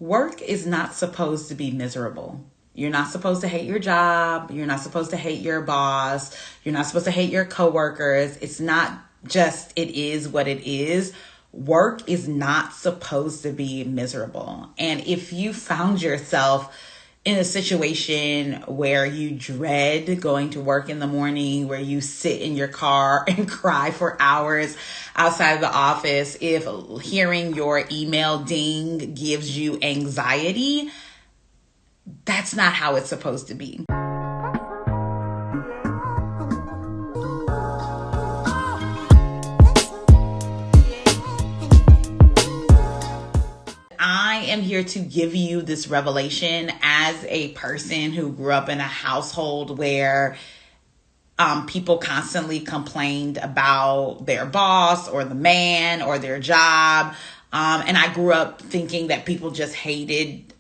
Work is not supposed to be miserable. You're not supposed to hate your job. You're not supposed to hate your boss. You're not supposed to hate your coworkers. It's not just, it is what it is. Work is not supposed to be miserable. And if you found yourself in a situation where you dread going to work in the morning, where you sit in your car and cry for hours outside of the office, if hearing your email ding gives you anxiety, that's not how it's supposed to be. I am here to give you this revelation as a person who grew up in a household where people constantly complained about their boss or the man or their job. And I grew up thinking that people just hated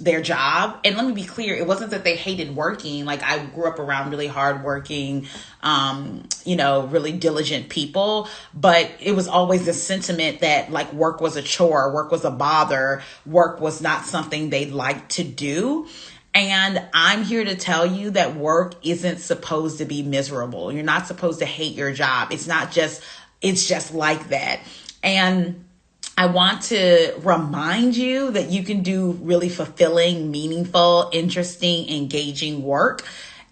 their job. And let me be clear, it wasn't that they hated working. Like, I grew up around really hardworking, really diligent people, but it was always the sentiment that like work was a chore, work was a bother, work was not something they liked to do. And I'm here to tell you that work isn't supposed to be miserable. You're not supposed to hate your job. It's just like that. And I want to remind you that you can do really fulfilling, meaningful, interesting, engaging work.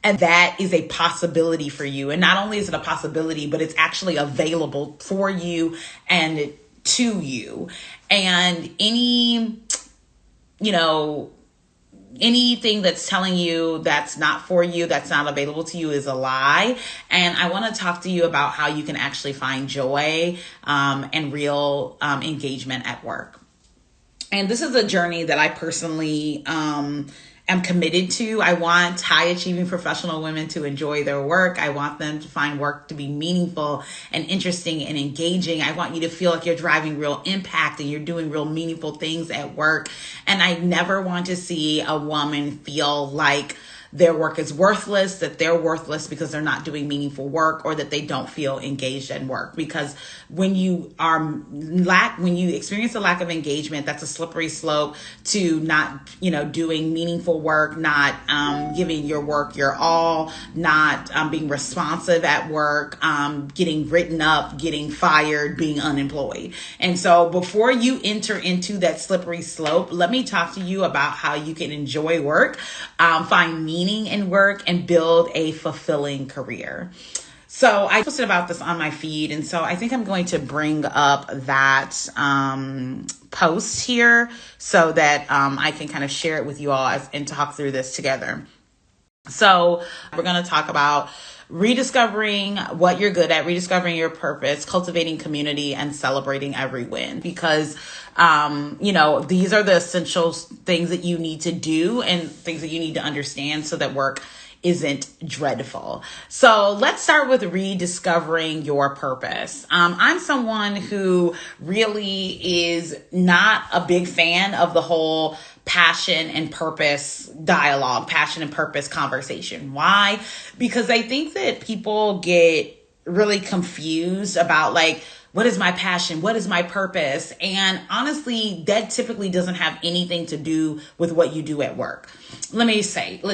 And that is a possibility for you. And not only is it a possibility, but it's actually available for you and to you. And anything that's telling you that's not for you, that's not available to you, is a lie. And I want to talk to you about how you can actually find joy and real engagement at work. And this is a journey that I personally am committed to. I want high achieving professional women to enjoy their work. I want them to find work to be meaningful and interesting and engaging. I want you to feel like you're driving real impact and you're doing real meaningful things at work. And I never want to see a woman feel like their work is worthless, that they're worthless because they're not doing meaningful work, or that they don't feel engaged at work. Because when you experience a lack of engagement, that's a slippery slope to not, doing meaningful work, not giving your work your all, not being responsive at work, getting written up, getting fired, being unemployed. And so before you enter into that slippery slope, let me talk to you about how you can enjoy work, find meaning in work, and build a fulfilling career. So I posted about this on my feed, and so I think I'm going to bring up that post here so that I can kind of share it with you all and talk through this together. So we're going to talk about rediscovering what you're good at, rediscovering your purpose, cultivating community, and celebrating every win. Because, these are the essential things that you need to do and things that you need to understand so that work isn't dreadful. So let's start with rediscovering your purpose. I'm someone who really is not a big fan of the whole passion and purpose dialogue, passion and purpose conversation. Why? Because I think that people get really confused about like, what is my passion? What is my purpose? And honestly, that typically doesn't have anything to do with what you do at work. Let's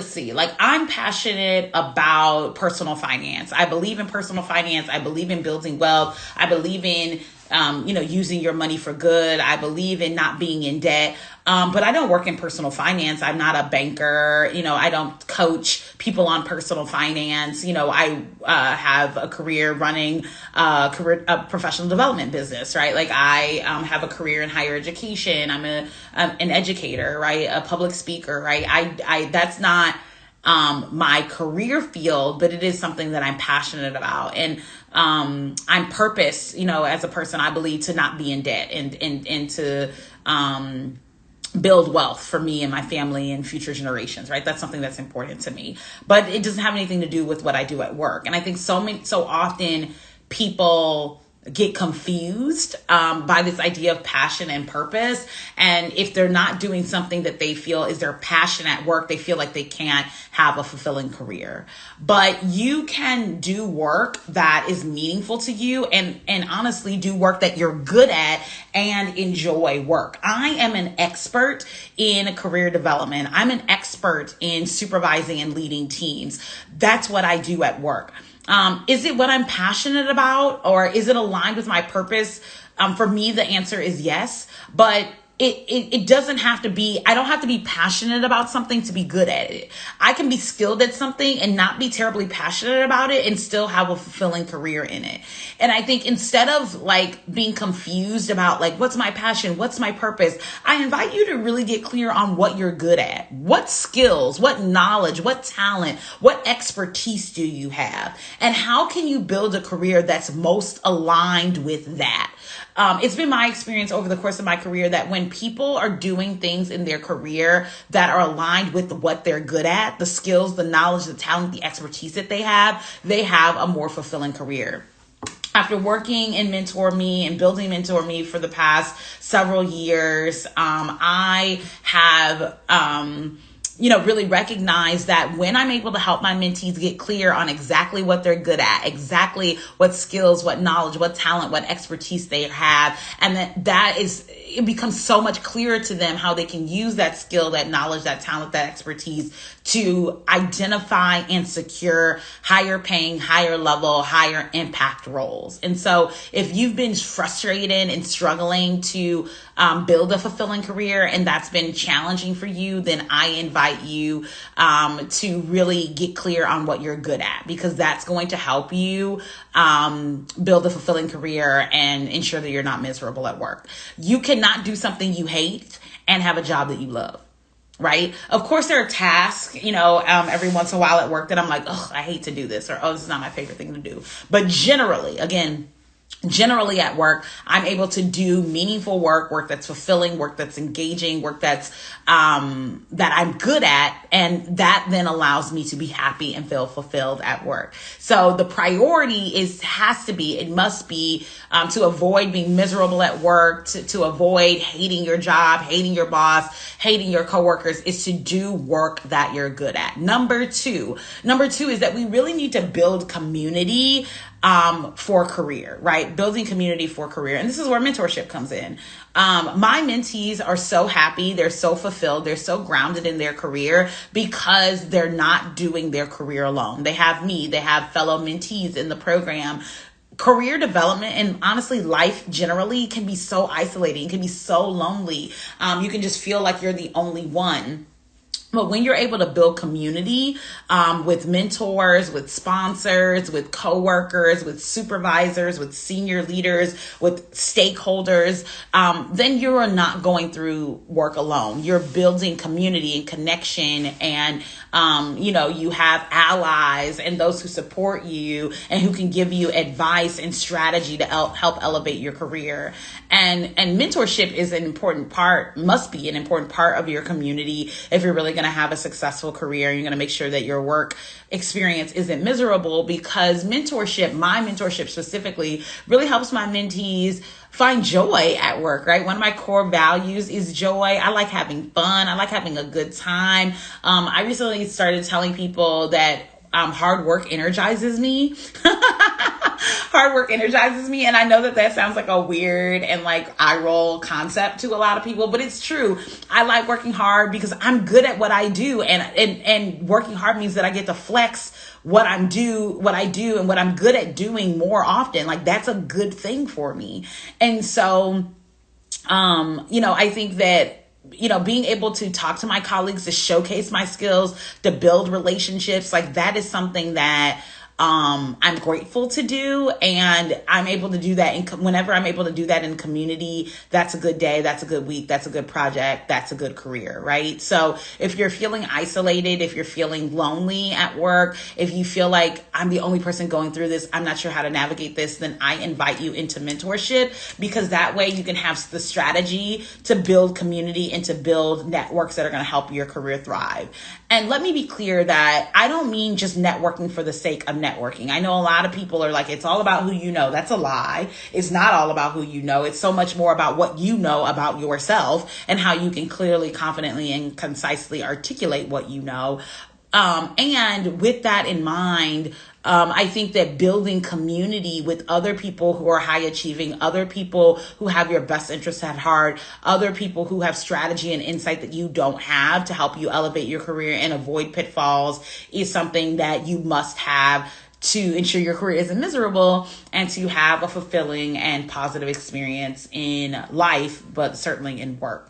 see, like I'm passionate about personal finance. I believe in personal finance. I believe in building wealth. I believe in, using your money for good. I believe in not being in debt. But I don't work in personal finance. I'm not a banker. I don't coach people on personal finance. I have a career running a professional development business, right? Like I have a career in higher education. I'm an educator, right? A public speaker, right? I that's not my career field, but it is something that I'm passionate about. And I'm purpose, as a person, I believe, to not be in debt and to build wealth for me and my family and future generations, right? That's something that's important to me, but it doesn't have anything to do with what I do at work. And I think so often people get confused by this idea of passion and purpose. And if they're not doing something that they feel is their passion at work, they feel like they can't have a fulfilling career. But you can do work that is meaningful to you, and honestly do work that you're good at and enjoy work. I am an expert in career development. I'm an expert in supervising and leading teams. That's what I do at work. Is it what I'm passionate about, or is it aligned with my purpose? For me, the answer is yes, but it doesn't have to be, I don't have to be passionate about something to be good at it. I can be skilled at something and not be terribly passionate about it and still have a fulfilling career in it. And I think instead of like being confused about like, what's my passion? What's my purpose? I invite you to really get clear on what you're good at. What skills, what knowledge, what talent, what expertise do you have? And how can you build a career that's most aligned with that? It's been my experience over the course of my career that when people are doing things in their career that are aligned with what they're good at, the skills, the knowledge, the talent, the expertise that they have a more fulfilling career. After working in Mentor Me and building Mentor Me for the past several years, I have really recognize that when I'm able to help my mentees get clear on exactly what they're good at, exactly what skills, what knowledge, what talent, what expertise they have, and it becomes so much clearer to them how they can use that skill, that knowledge, that talent, that expertise to identify and secure higher paying, higher level, higher impact roles. And so if you've been frustrated and struggling to build a fulfilling career and that's been challenging for you, then I invite you to really get clear on what you're good at, because that's going to help you build a fulfilling career and ensure that you're not miserable at work. You cannot do something you hate and have a job that you love. Right? Of course, there are tasks, every once in a while at work that I'm like, oh, I hate to do this, or, oh, this is not my favorite thing to do. But generally at work, I'm able to do meaningful work that's fulfilling, work that's engaging, work that's that I'm good at, and that then allows me to be happy and feel fulfilled at work. So the priority must be to avoid being miserable at work, to avoid hating your job, hating your boss, hating your coworkers, is to do work that you're good at. Number two is that we really need to build community for career, right? Building community for career. And this is where mentorship comes in. My mentees are so happy. They're so fulfilled. They're so grounded in their career because they're not doing their career alone. They have me. They have fellow mentees in the program. Career development and honestly life generally can be so isolating, can be so lonely. You can just feel like you're the only one. But when you're able to build community with mentors, with sponsors, with coworkers, with supervisors, with senior leaders, with stakeholders, then you are not going through work alone. You're building community and connection, and you have allies and those who support you and who can give you advice and strategy to help elevate your career. And mentorship is must be an important part of your community if you're really going to have a successful career. You're going to make sure that your work experience isn't miserable, because my mentorship specifically, really helps my mentees find joy at work, right? One of my core values is joy. I like having fun. I like having a good time. I recently started telling people that hard work energizes me. Hard work energizes me. And I know that sounds like a weird and like eye roll concept to a lot of people, but it's true. I like working hard because I'm good at what I do. And working hard means that I get to flex what I do and what I'm good at doing more often. Like, that's a good thing for me. And so, I think that being able to talk to my colleagues, to showcase my skills, to build relationships, like that is something that I'm grateful to do, and I'm able to do that. Whenever I'm able to do that in community, that's a good day, that's a good week, that's a good project, that's a good career, right? So if you're feeling isolated, if you're feeling lonely at work, if you feel like I'm the only person going through this, I'm not sure how to navigate this, then I invite you into mentorship, because that way you can have the strategy to build community and to build networks that are going to help your career thrive. And let me be clear that I don't mean just networking for the sake of networking. I know a lot of people are like, it's all about who you know. That's a lie. It's not all about who you know. It's so much more about what you know about yourself and how you can clearly, confidently, and concisely articulate what you know. And with that in mind, I think that building community with other people who are high achieving, other people who have your best interests at heart, other people who have strategy and insight that you don't have to help you elevate your career and avoid pitfalls is something that you must have to ensure your career isn't miserable and to have a fulfilling and positive experience in life, but certainly in work.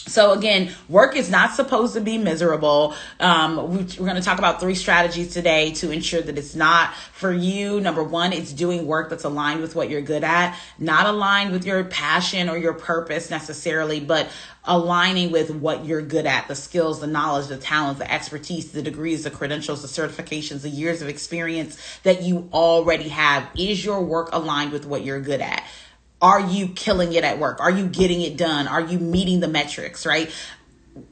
So again, work is not supposed to be miserable. We're going to talk about 3 strategies today to ensure that it's not for you. Number 1, it's doing work that's aligned with what you're good at, not aligned with your passion or your purpose necessarily, but aligning with what you're good at, the skills, the knowledge, the talents, the expertise, the degrees, the credentials, the certifications, the years of experience that you already have. Is your work aligned with what you're good at? Are you killing it at work? Are you getting it done? Are you meeting the metrics, right?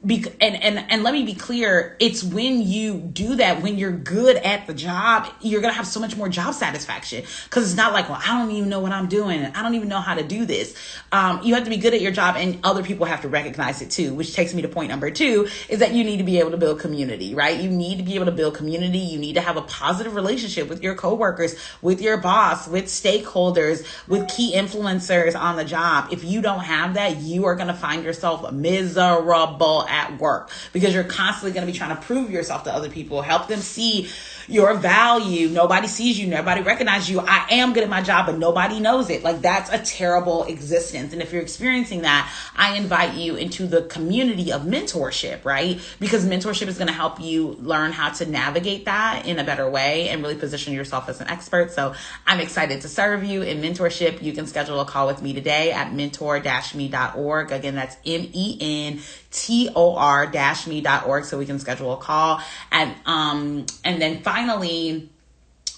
And let me be clear, it's when you do that, when you're good at the job, you're going to have so much more job satisfaction, because it's not like, well, I don't even know what I'm doing. I don't even know how to do this. You have to be good at your job, and other people have to recognize it too, which takes me to point number 2, is that you need to be able to build community, right? You need to be able to build community. You need to have a positive relationship with your coworkers, with your boss, with stakeholders, with key influencers on the job. If you don't have that, you are going to find yourself miserable at work, because you're constantly going to be trying to prove yourself to other people, help them see your value. Nobody sees you. Nobody recognizes you. I am good at my job, but nobody knows it. Like, that's a terrible existence. And if you're experiencing that, I invite you into the community of mentorship, right? Because mentorship is going to help you learn how to navigate that in a better way and really position yourself as an expert. So I'm excited to serve you in mentorship. You can schedule a call with me today at mentor-me.org. Again, that's mentor-me.org, so we can schedule a call. And then finally,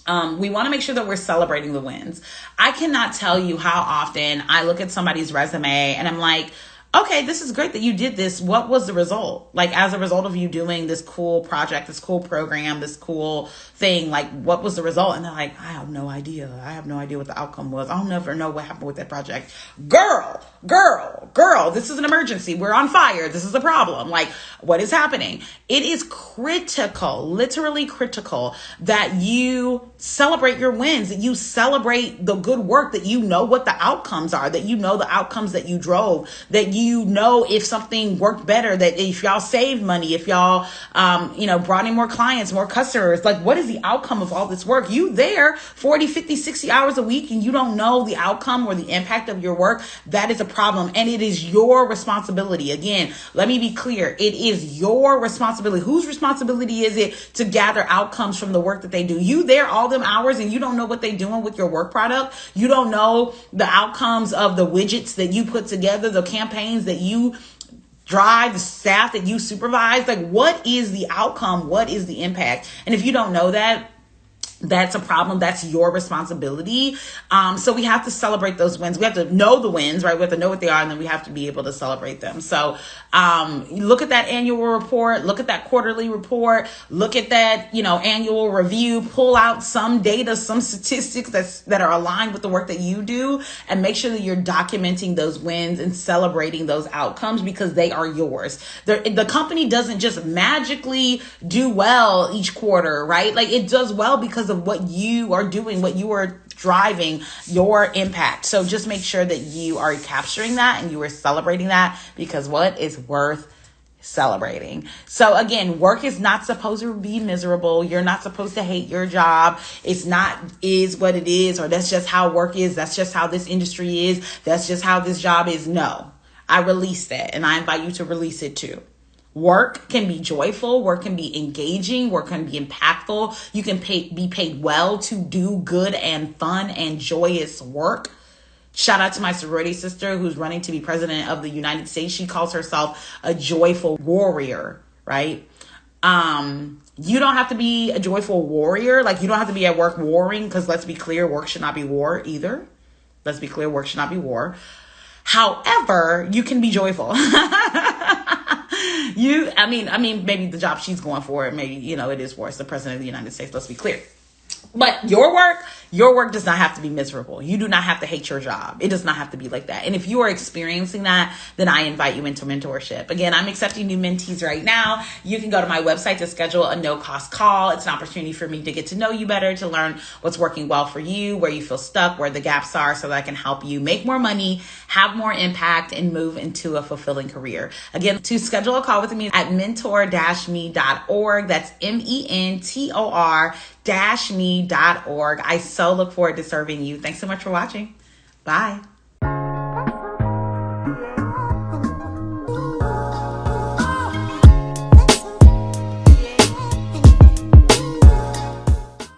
we want to make sure that we're celebrating the wins. I cannot tell you how often I look at somebody's resume and I'm like, okay, this is great that you did this. What was the result? Like, as a result of you doing this cool project, this cool program, this cool thing, like, what was the result? And they're like, I have no idea. I have no idea what the outcome was. I'll never know what happened with that project. Girl, this is an emergency. We're on fire. This is a problem. Like, what is happening? It is critical, literally critical, that you celebrate your wins, that you celebrate the good work, that you know what the outcomes are, that you know the outcomes that you drove, that you know if something worked better, that if y'all saved money, if y'all, brought in more clients, more customers, like, what is the outcome of all this work? You there 40, 50, 60 hours a week and you don't know the outcome or the impact of your work. That is a problem. And it is your responsibility. Again, let me be clear. It is your responsibility. Whose responsibility is it to gather outcomes from the work that they do? You there all them hours and you don't know what they're doing with your work product. You don't know the outcomes of the widgets that you put together, the campaigns that you drive, the staff that you supervise. Like, what is the outcome? What is the impact? And if you don't know that, that's a problem. That's your responsibility. So we have to celebrate those wins. We have to know the wins, right? We have to know what they are, and then we have to be able to celebrate them. So look at that annual report, look at that quarterly report, look at that, annual review, pull out some data, some statistics that are aligned with the work that you do, and make sure that you're documenting those wins and celebrating those outcomes, because they are yours. The company doesn't just magically do well each quarter, right? Like, it does well because of what you are doing, what you are driving, your impact. So just make sure that you are capturing that and you are celebrating that, because what is worth celebrating. So again, work is not supposed to be miserable. You're not supposed to hate your job. It's not is what it is, or that's just how work is. That's just how this industry is. That's just how this job is. No, I release that, and I invite you to release it too. Work can be joyful. Work can be engaging. Work can be impactful. You can be paid well to do good and fun and joyous work. Shout out to my sorority sister who's running to be president of the United States. She calls herself a joyful warrior, right? You don't have to be a joyful warrior. Like, you don't have to be at work warring, because let's be clear, work should not be war either. Let's be clear, work should not be war. However, you can be joyful. Maybe the job she's going for, maybe, it is worse. The president of the United States, let's be clear. But your work does not have to be miserable. You do not have to hate your job. It does not have to be like that. And if you are experiencing that, then I invite you into mentorship. Again, I'm accepting new mentees right now. You can go to my website to schedule a no-cost call. It's an opportunity for me to get to know you better, to learn what's working well for you, where you feel stuck, where the gaps are, so that I can help you make more money, have more impact, and move into a fulfilling career. Again, to schedule a call with me at mentor-me.org. That's mentor-me.org. I so look forward to serving you. Thanks so much for watching. Bye.